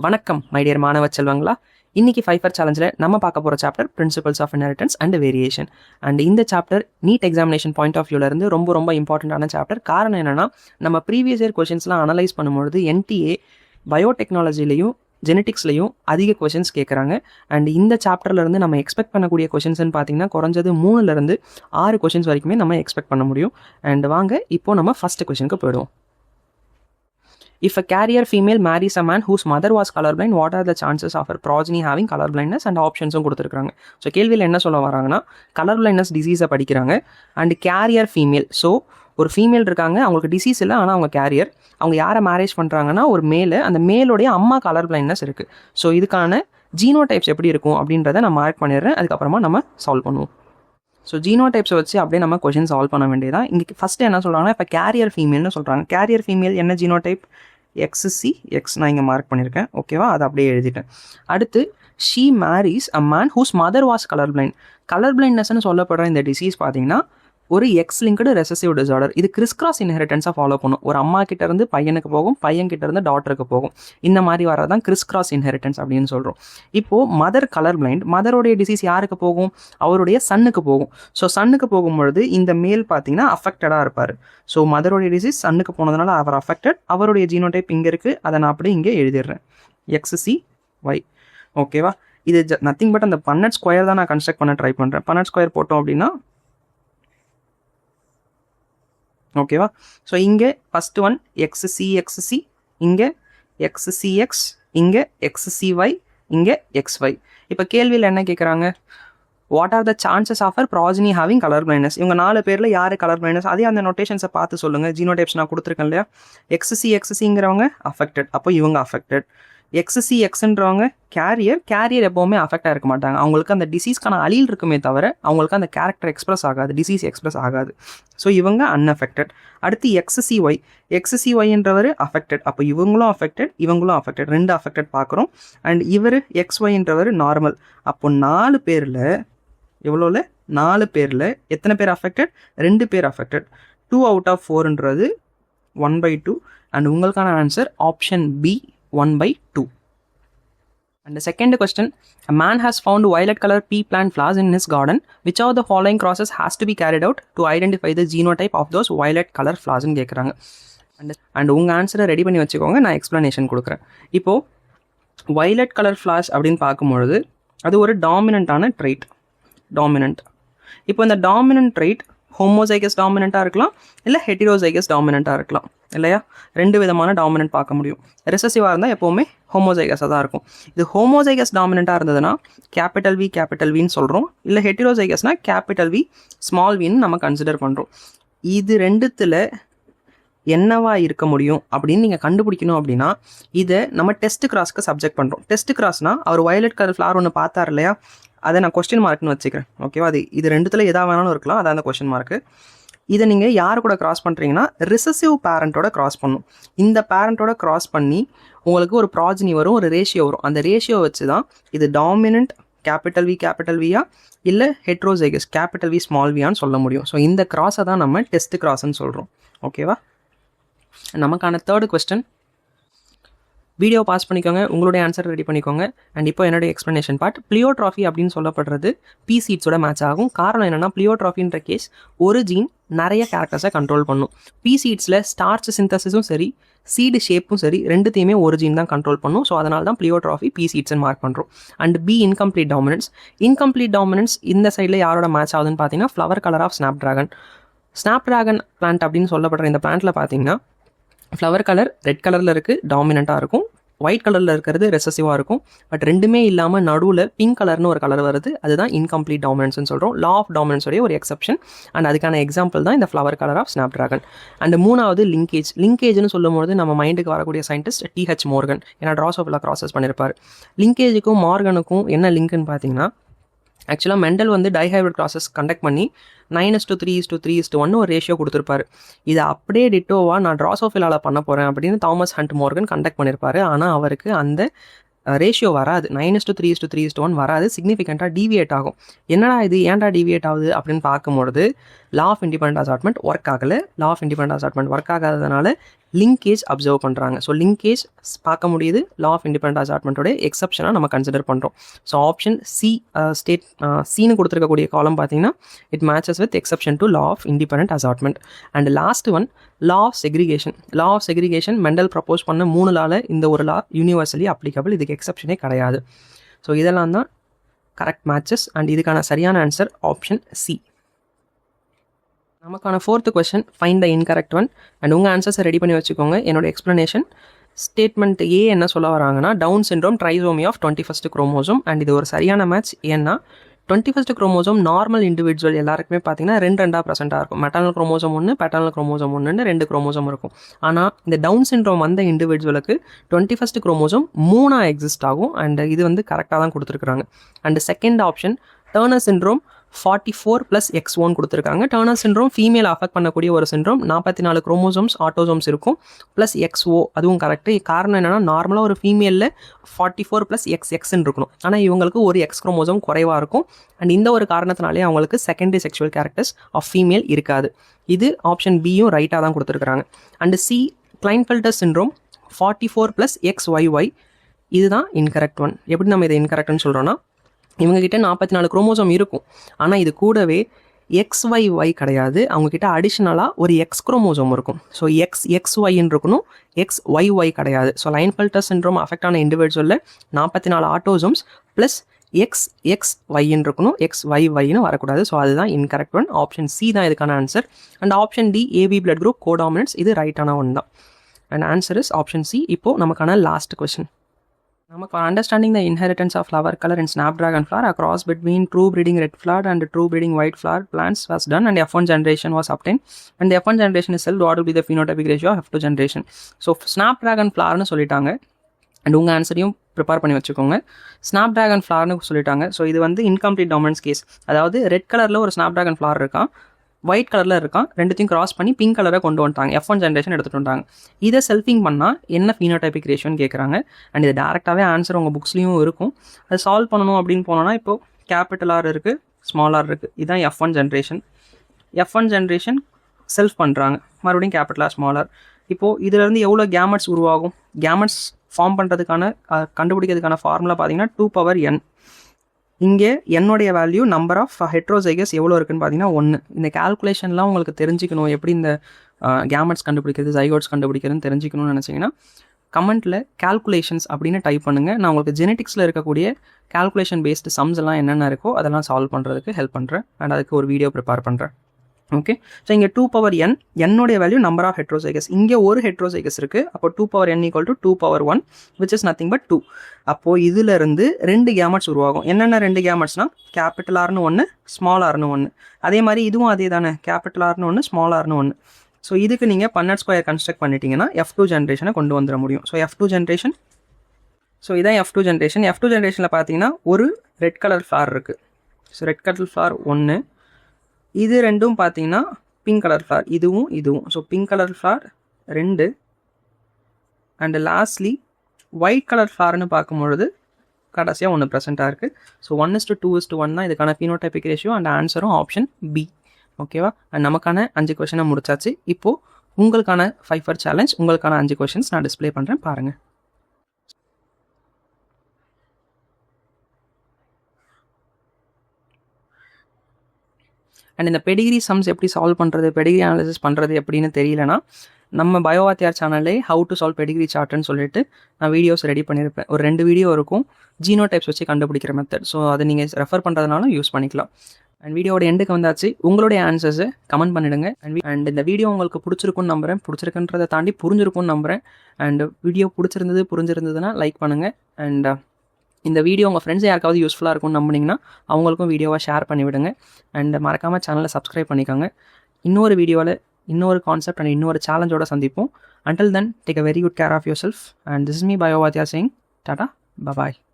வணக்கம் my dear மாணவ செல்வங்களா. இன்னைக்கு ஃபைஃபர் சேலஞ்சில் நம்ம பார்க்க போகிற chapter principles of inheritance and variation. And இந்த chapter NEET examination point of வியூலேருந்து ரொம்ப இம்பார்ட்டண்ட்டான சாப்டர். காரணம் என்னென்னா, நம்ம ப்ரீவியஸ் இயர் கொஷின்ஸ்லாம் அனலைஸ் பண்ணும்பொழுது என்டிஏ பயோடெக்னாலஜிலையும் ஜெனட்டிக்ஸ்லையும் அதிக கொஷின்ஸ் கேட்குறாங்க. அண்ட் இந்த சாப்டர்லேருந்து நம்ம எக்ஸ்பெக்ட் பண்ணக்கூடிய கொஷின்ஸ்னு பார்த்தீங்கன்னா குறைஞ்சது 3லேருந்து 6 கொஷின்ஸ் வரைக்குமே நம்ம எக்ஸ்பெக்ட் பண்ண முடியும். அண்ட் வாங்க இப்போது நம்ம ஃபஸ்ட்டு கொஷினுக்கு போயிடுவோம். If a carrier female marries a man whose mother was colorblind, what are the chances of her progeny having color blindness? And ஆப்ஷன்ஸும் கொடுத்துருக்காங்க. ஸோ கேள்வியில் என்ன சொல்ல வராங்கன்னா, கலர் பிளைண்ட்னஸ் டிசீஸை படிக்கிறாங்க. அண்ட் கேரியர் ஃபீமேல், ஸோ ஒரு ஃபீமேல் இருக்காங்க, அவங்களுக்கு டிசீஸ் இல்லை, ஆனால் அவங்க கேரியர். அவங்க யாரை மேரேஜ் பண்ணுறாங்கன்னா ஒரு மேலே, அந்த மேலோடைய அம்மா கலர் பிளைண்ட்னஸ் இருக்குது. ஸோ இதுக்கான ஜீனோடைப்ஸ் எப்படி இருக்கும் அப்படின்றத நான் மார்க் பண்ணிடுறேன். அதுக்கப்புறமா நம்ம சால்வ் பண்ணுவோம். ஸோ ஜீனோடைப்ஸை வச்சு அப்படியே நம்ம கொஷின் சால்வ் பண்ண வேண்டியதான். இங்கே ஃபஸ்ட்டு என்ன சொல்கிறாங்கன்னா, இப்போ கேரியர் ஃபீமேல்னு சொல்கிறாங்க. கேரியர் ஃபீமேல் என்ன ஜீனோடைப்? XC, X நான் இங்கே மார்க் பண்ணியிருக்கேன். ஓகேவா, அதை அப்படியே எழுதிட்டேன். அடுத்து she marries a man whose mother was colour blind. Colour பிளைண்ட்னஸ்ன்னு சொல்லப்படுற இந்த டிசீஸ் பார்த்தீங்கன்னா ஒரு எக்ஸ் லிங்க்டு ரெசசிவ் டிசார்டர். இது கிறிஸ்கிராஸ் இன்ஹெரிட்டன்ஸாக ஃபாலோ பண்ணும். ஒரு அம்மா கிட்டேருந்து பையனுக்கு போகும், பையன்கிட்டேருந்து டாட்டருக்கு போகும். இந்த மாதிரி வரதான் கிறிஸ்கிராஸ் இன்ஹெரிட்டன்ஸ் அப்படின்னு சொல்கிறோம். இப்போது மதர் கலர் பிளைண்ட், மதருடைய டிசீஸ் யாருக்கு போகும்? அவருடைய சன்னுக்கு போகும். ஸோ சன்னுக்கு போகும்பொழுது இந்த மேல் பார்த்தீங்கன்னா அஃபெக்டடாக இருப்பார். ஸோ மதருடைய டிசீஸ் சன்னுக்கு போனதுனால அவர் அஃபெக்டட். அவருடைய ஜீனோடைப் இங்கே இருக்குது, அதை நான் அப்படியே இங்கே எழுதிடுறேன். XCY. ஓகேவா, இது நத்திங் பட் அந்த பண்ணட் ஸ்கொயர் தான் நான் கன்ஸ்ட்ரக்ட் பண்ண ட்ரை பண்ணுறேன். பண்ணட் ஸ்கொயர் போட்டோம் அப்படின்னா ஓகேவா. ஸோ இங்கே ஃபஸ்ட்டு ஒன் XC, இங்கே XCX, இங்கே XCY, இங்கே XY. இப்போ கேள்வியில் என்ன கேட்குறாங்க? What are the chances of our progeny having colour blindness? இவங்க 4 பேரில் யார் கலர் பிளைண்ட்னஸ்? அதே அந்த நோட்டேஷன்ஸை பார்த்து சொல்லுங்கள். ஜீனோடைப்ஸ் நான் கொடுத்துருக்கேன் இல்லையா? XCங்கிறவங்க அஃபெக்டட், அப்போ இவங்க அஃபெக்டட். XCXன்றவங்க கேரியர் எப்போவுமே அஃபெக்டாக இருக்க மாட்டாங்க. அவங்களுக்கு அந்த டிசீஸ்க்கான அலீல் இருக்குமே தவிர அவங்களுக்கு அந்த கேரக்டர் எக்ஸ்பிரஸ் ஆகாது, டிசீஸ் எக்ஸ்பிரஸ் ஆகாது. ஸோ இவங்க அன்அஃபெக்டட். அடுத்து XCYன்றவர் அஃபெக்டட், அப்போ இவங்களும் அஃபெக்டட், இவங்களும் அஃபெக்டட், 2 அஃபெக்டட் பார்க்குறோம். அண்ட் இவர் XYன்றவர் நார்மல். அப்போ 4 பேரில் எவ்வளோல? 4 பேரில் எத்தனை பேர் அஃபெக்டட்? 2 பேர் அஃபெக்டட். 2 out of 4ன்றது 1/2. அண்ட் உங்களுக்கான answer option B, 1/2. And the second question, a man has found violet color pea plant flowers in his garden. Which of the following process has to be carried out to identify the genotype of those violet color flowers ன்னு கேட்குறாங்க. And உங்கள் ஆன்சரை ready பண்ணி வச்சுக்கோங்க, நான் explanation கொடுக்குறேன். இப்போது violet color flowers அப்படின்னு பார்க்கும்பொழுது அது ஒரு டாமினண்ட்டான ட்ரைட். டாமினண்ட். இப்போ இந்த டாமினன்ட் ட்ரைட் ஹோமோசைகஸ் டாமினண்ட்டாக இருக்கலாம், இல்லை ஹெட்டிரோசைகஸ் டாமினண்ட்டாக இருக்கலாம் இல்லையா? 2 விதமான டாமினன்ட் பார்க்க முடியும். ரெசசிவாக இருந்தால் எப்போவுமே ஹோமோசைகஸாக தான் இருக்கும். இது ஹோமோசைகஸ் டாமினண்ட்டாக இருந்ததுன்னா கேபிட்டல் வின்னு சொல்கிறோம், இல்லை ஹெட்டிரோசைகஸ்னால் V ஸ்மால் வின்னு நம்ம கன்சிடர் பண்ணுறோம். இது 2த்தில் என்னவா இருக்க முடியும் அப்படின்னு நீங்கள் கண்டுபிடிக்கணும். அப்படின்னா இதை நம்ம டெஸ்ட் கிராஸ்க்கு சப்ஜெக்ட் பண்ணுறோம். டெஸ்ட் கிராஸ்னால் அவர் வயலட் கலர் ஃப்ளவர் ஒன்று பார்த்தார் இல்லையா? அதை நான் கொஸ்டின் மார்க்னு வச்சுக்கிறேன். ஓகேவா, இது 2த்தில் எதாக வேணாலும் இருக்கலாம், அதான் அந்த கொஸ்டின் மார்க்கு. இதை நீங்கள் யார் கூட கிராஸ் பண்ணுறீங்கன்னா ரிசசிவ் பேரண்ட்டோட கிராஸ் பண்ணும். இந்த பேரண்ட்டோட கிராஸ் பண்ணி உங்களுக்கு ஒரு ப்ராஜனி வரும், ஒரு ரேஷியோ வரும். அந்த ரேஷியோ வச்சு தான் இது டாமினன்ட் கேபிட்டல் வியா இல்லை ஹெட்ரோசைகஸ் V ஸ்மால் வியான்னு சொல்ல முடியும். ஸோ இந்த கிராஸை தான் நம்ம டெஸ்ட் கிராஸ்ன்னு சொல்கிறோம். ஓகேவா, நமக்கான 3rd கொஸ்டின். வீடியோ பாஸ் பண்ணிக்கோங்க, உங்களுடைய ஆன்சர் ரெடி பண்ணிக்கோங்க. அண்ட் இப்போ என்னுடைய எக்ஸ்ப்ளனேஷன் பார்ட். பிளியோட்ராஃபி அப்படின்னு சொல்லப்படுறது பி சீட்ஸோட மேட்ச் ஆகும். காரணம் என்னென்னா, பிளியோட்ராஃபின்ற கேஸ் ஒரு ஜீன் நிறைய கேரக்டர்ஸை கண்ட்ரோல் பண்ணும். பி சீட்ஸில் ஸ்டார்ச் சிந்தசிஸும் சரி, சீடு ஷேப்பும் சரி, 2த்தையுமே ஒரு ஜீன் தான் கண்ட்ரோல் பண்ணும். ஸோ அதனால தான் பிளியோட்ராஃபி பி சீட்ஸ்ன்னு மார்க் பண்ணுறோம். அண்ட் பி இன்கம்ப்ளீட் டாமினன்ஸ் இந்த சைடில் யாரோட மேட்ச் ஆகுதுன்னு பார்த்தீங்கன்னா flower colour of snapdragon plant அப்படின்னு சொல்லப்படுற இந்த பிளான்ட்டில் பார்த்தீங்கன்னா ஃப்ளவர் கலர் ரெட் கலரில் இருக்குது, டாமினண்ட்டாக இருக்கும். ஒயிட் கலரில் இருக்கிறது ரெசசிவாக இருக்கும். பட் 2மே இல்லாமல் நடுவில் பிங்க் கலர்னு ஒரு கலர் வருது, அதுதான் இன்கம்ப்ளீட் டாமினன்ஸ்னு சொல்கிறோம். லா ஆஃப் டாமினன்ஸோடைய ஒரு எக்ஸப்ஷன். அண்ட் அதுக்கான எக்ஸாம்பிள் தான் இந்த flower colour of snapdragon. And 3வது லிங்கேஜ்னு சொல்லும்போது நம்ம மைண்டுக்கு வரக்கூடிய சயின்டிஸ்ட் TH மோர்கன். ஏன்னா ட்ராசோஃபிலா க்ராசஸ் பண்ணியிருப்பார். லிங்கேஜுக்கும் மார்கனுக்கும் என்ன லிங்க்னு பார்த்தீங்கன்னா, ஆக்சுவலாக மெண்டல் வந்து டைஹைப்ரிட் க்ராசஸ் கண்டக்ட் பண்ணி 9:3:3:1 ஒரு ரேஷியோ கொடுத்துருப்பாரு. இதை அப்படியே டிட்டோவாக நான் ட்ராசோஃபிலாவில் பண்ண போகிறேன் அப்படின்னு தாமஸ் ஹண்ட் மோர்கன் கண்டக்ட் பண்ணியிருப்பாரு. ஆனால் அவருக்கு அந்த ரேஷியோ வராது, 9:3:3:1 வராது, சிக்னிஃபிகண்ட்டாக டீவியேட் ஆகும். என்னடா இது, ஏன்டா டீவியேட் ஆகுது அப்படின்னு பார்க்கும்பொழுது law of independent assortment work ஆகலை. Law of independent assortment work ஆகாததுனால லிங்கேஜ் அப்சர்வ் பண்ணுறாங்க. ஸோ லிங்கேஜ் பார்க்க முடியுது. லா ஆஃப் இண்டிபெண்டன்ட் அசார்ட்மெண்ட்டோட எக்ஸப்ஷனாக நம்ம கன்சிடர் பண்ணுறோம். ஸோ ஆப்ஷன் சி சீனு கொடுத்துருக்கக்கூடிய காலம் பார்த்தீங்கன்னா it matches with exception to law of independent assortment. And last one law of segregation. Law of segregation Mendel propose பண்ண 3 லாவில் இந்த ஒரு லா யூனிவர்சலி அப்ளிகபிள். இதுக்கு எக்ஸப்ஷனே கிடையாது. ஸோ இதெல்லாம் தான் கரெக்ட் மேட்சஸ். அண்ட் இதுக்கான சரியான ஆன்சர் ஆப்ஷன் சி. நமக்கான 4th question find the incorrect one. And உங்கள் ஆன்சர்ஸை ரெடி பண்ணி வச்சுக்கோங்க. என்னோட எக்ஸ்ப்ளனேஷன் ஸ்டேட்மெண்ட் ஏ என்ன சொல்ல வராங்கன்னா Down syndrome trisomy of 21st chromosome. And இது ஒரு சரியான மேட்ச். ஏன்னா 21st குரோமோசோம் நார்மல் இண்டிவிஜுவல் எல்லாருக்குமே பார்த்தீங்கன்னா 2 ப்ரெசென்ட்டாக இருக்கும். மெட்டர்னல் குரோமோசோம் 1, பேட்டர்னல் குரோமோசோம் 1ன்னு 2 குரோமோசோம் இருக்கும். ஆனால் இந்த டவுன் சிண்ட்ரோம் வந்த இண்டிவிஜுவலுக்கு 21st குரோமோசோம் 3 எக்ஸிஸ்ட் ஆகும். அண்ட் இது வந்து கரெக்டாக தான் கொடுத்துருக்குறாங்க. And second option Turner syndrome 44 + X1 கொடுத்துருக்காங்க. டர்னர் சிண்ட்ரோம் ஃபீமேல் அஃபெக்ட் பண்ணக்கூடிய ஒரு சிண்ட்ரோம். 44 குரோமோசோம்ஸ் ஆட்டோசோம்ஸ் இருக்கும் ப்ளஸ் XO, அதுவும் கரெக்டு. காரணம் என்னென்னா நார்மலாக ஒரு ஃபீமேலில் 44 + XX இருக்கணும். ஆனால் இவங்களுக்கு ஒரு X குரோமோசோம் குறைவாக இருக்கும். அண்ட் இந்த ஒரு காரணத்தினாலே அவங்களுக்கு secondary sexual characters of female இருக்காது. இது ஆப்ஷன் பியும் ரைட்டாக தான் கொடுத்துருக்குறாங்க. And C Klinefelter syndrome 44 + XYY, இதுதான் இன்கரெக்ட் ஒன். எப்படி நம்ம இதை இன்கரெக்ட்னு சொல்கிறோன்னா இவங்ககிட்ட 44 குரோமோசோம் இருக்கும். ஆனால் இது கூடவே XYY கிடையாது. அவங்கக்கிட்ட அடிஷ்னலாக ஒரு X குரோமோசோம் இருக்கும். ஸோ XXYன்னு இருக்கணும், XYY கிடையாது. ஸோ லைன்ஃபெல்டர் சிண்ட்ரோம் அஃபெக்ட் ஆன இண்டிவிஜுவலில் 44 ஆட்டோசோம்ஸ் ப்ளஸ் XXYன்னு இருக்கணும், XYYன்னு வரக்கூடாது. ஸோ அதுதான் இன்கரெக்ட் ஒன். ஆப்ஷன் சி தான் இதுக்கான answer. And option D AB blood group codominance, இது ரைட்டான ஒன் தான். And answer is option C. இப்போது நமக்கான லாஸ்ட் கொஸ்டின். நமக்கு understanding the inheritance of flower colour in snapdragon flower a cross between true breeding red flower and true breeding white flower plants was done and F1 generation was obtained and the F1 generation is cell what will be the phenotypic ratio of F2 generation. So snapdragon ஃப்ளவர்னு சொல்லிட்டாங்க. And உங்கள் ஆன்சரையும் prepare பண்ணி வச்சுக்கோங்க. Snapdragon ஃப்ளவர்னு சொல்லிட்டாங்க. So இது வந்து incomplete dominance case. அதாவது ரெட் கலரில் ஒரு ஸ்னாப்டிராகன் ஃப்ளவர் இருக்கான், ஒயிட் கலரில் இருக்கான், ரெண்டுத்தையும் கிராஸ் பண்ணி பிங்க் கலரை கொண்டு வந்துட்டாங்க. F1 ஜென்ரேஷன் எடுத்துகிட்டு வந்துட்டாங்க. இதை செல்ஃபிங் பண்ணால் என்ன ஃபீனோடைபிக் ரேஷியோன்னு கேட்குறாங்க. அண்ட் இது டேரெக்டாகவே ஆன்சர் உங்கள் புக்ஸ்லேயும் இருக்கும். அது சால்வ் பண்ணணும் அப்படின்னு போனோன்னா இப்போது கேபிட்டல் ஆர் இருக்குது, ஸ்மால் ஆர் இருக்குது. இதுதான் F1 generation. F1 generation self பண்ணுறாங்க, மறுபடியும் கேபிட்டல் ஆர் ஸ்மால் ஆர். இப்போது இதிலேருந்து எவ்வளோ கேமெட்ஸ் உருவாகும்? கேமெட்ஸ் ஃபார்ம் பண்ணுறதுக்கான கண்டுபிடிக்கிறதுக்கான ஃபார்முலா பார்த்தீங்கன்னா 2n. இங்கே என்னுடைய வேல்யூ நம்பர் ஆஃப் ஹெட்ரோசைகஸ் எவ்வளோ இருக்குன்னு பார்த்தீங்கன்னா 1. இந்த கால்குலேஷன்லாம் உங்களுக்கு தெரிஞ்சுக்கணும், எப்படி இந்த கேமெட்ஸ் கண்டுபிடிக்கிறது, ஜைகோட்ஸ் கண்டுபிடிக்கிறதுன்னு தெரிஞ்சுக்கணும்னு நினச்சிங்கன்னா கமெண்ட்டில் கால்குலேஷன்ஸ் அப்படின்னு டைப் பண்ணுங்கள். நான் உங்களுக்கு ஜெனட்டிக்ஸில் இருக்கக்கூடிய கால்குலேஷன் பேஸ்டு சம்ஸ் எல்லாம் என்னென்ன இருக்கோ அதெல்லாம் சால்வ் பண்ணுறதுக்கு ஹெல்ப் பண்ணுறேன். அண்ட் அதுக்கு ஒரு வீடியோ ப்ரிப்பேர் பண்ணுறேன். ஓகே, ஸோ இங்கே 2n, என்னுடைய வேல்யூ நம்பர் ஆஃப் ஹெட்ரோசைகஸ். இங்கே ஒரு ஹெட்ரோசைகஸ் இருக்குது. அப்போ 2n = 2(1) which is nothing but 2. அப்போது இதிலிருந்து 2 கேமெட்ஸ் உருவாகும். என்னென்ன 2 கேமெட்ஸ்னால் கேபிட்டல் ஆர்னு ஒன்று, ஸ்மால் ஆர்னு ஒன்று. அதே மாதிரி இதுவும் அதே தானே, கேபிட்டல் ஆர்னு ஒன்று, ஸ்மால் ஆர்னு ஒன்று. ஸோ இதுக்கு நீங்கள் பண்ணட் ஸ்கொயர் கன்ஸ்ட்ரக்ட் பண்ணிட்டீங்கன்னா F2 ஜென்ரேஷனை கொண்டு வந்துட முடியும். ஸோ F2 ஜென்ரேஷன், ஸோ இதான் F2 ஜென்ரேஷன். F2 ஜென்ரேஷனில் பார்த்தீங்கன்னா ஒரு ரெட் கலர் ஃப்ளார் இருக்குது. ஸோ ரெட் கலர் ஃப்ளார் 1, இது ரெண்டும் பார்த்தீங்கன்னா பிங்க் கலர் ஃப்ளார், இதுவும். So pink colour flower 2 and lastly white colour ஃப்ளார்னு பார்க்கும்பொழுது கடைசியாக 1 ப்ரெசென்ட்டாக இருக்குது. ஸோ 1:2:1 தான் இதுக்கான ஃபீனோடைபிக் ரேஷியோ. அண்ட் ஆன்சரும் ஆப்ஷன் பி. ஓகேவா? அண்ட் நமக்கான 5 கொஷனை முடிச்சாச்சு. இப்போது உங்களுக்கான 5 சேலஞ்ச், உங்களுக்கான 5 கொஷின்ஸ் நான் டிஸ்பிளே பண்ணுறேன், பாருங்கள். அண்ட் இந்த பெடிகிரி சம்ஸ் எப்படி சால்வ் பண்ணுறது, பெடிகிரி அனாலிசிஸ் பண்ணுறது எப்படின்னு தெரியலனா நம்ம பயோவாத்தியார் சேனல்லே ஹவு டு சால்வ் பெடிகிரி சார்ட்னு சொல்லிட்டு நான் வீடியோஸ் ரெடி பண்ணியிருப்பேன். ஒரு 2 வீடியோ இருக்கும், ஜீனோடைப்ஸ் வச்சு கண்டுபிடிக்கிற மெத்தட். ஸோ அதை நீங்கள் ரெஃபர் பண்ணுறதுனாலும் யூஸ் பண்ணிக்கலாம். அண்ட் வீடியோட எண்டுக்கு வந்தாச்சு. உங்களுடைய ஆன்சர்ஸை கமெண்ட் பண்ணிவிடுங்க. அண்ட் இந்த வீடியோ உங்களுக்கு பிடிச்சிருக்குன்னு நம்புகிறேன். பிடிச்சிருக்குன்றதை தாண்டி புரிஞ்சிருக்கும்னு நம்புகிறேன். அண்ட் வீடியோ புரிஞ்சிருந்ததுன்னா லைக் பண்ணுங்கள். அண்ட் இந்த வீடியோ உங்கள் ஃப்ரெண்ட்ஸ் யாருக்காவது யூஸ்ஃபுல்லாக இருக்கும்னு நம்பினீங்கன்னா அவங்களுக்கும் வீடியோவை ஷேர் பண்ணிவிடுங்க. அண்ட் மறக்காமல் சேனலை சப்ஸ்கிரைப் பண்ணிக்கோங்க. இன்னொரு வீடியோவில் இன்னொரு கான்செப்ட் அண்ட் இன்னொரு சேலஞ்சோட சந்திப்போம். Until then, take a very good care of yourself. And this is me, Biovathya, saying Tata, bye-bye.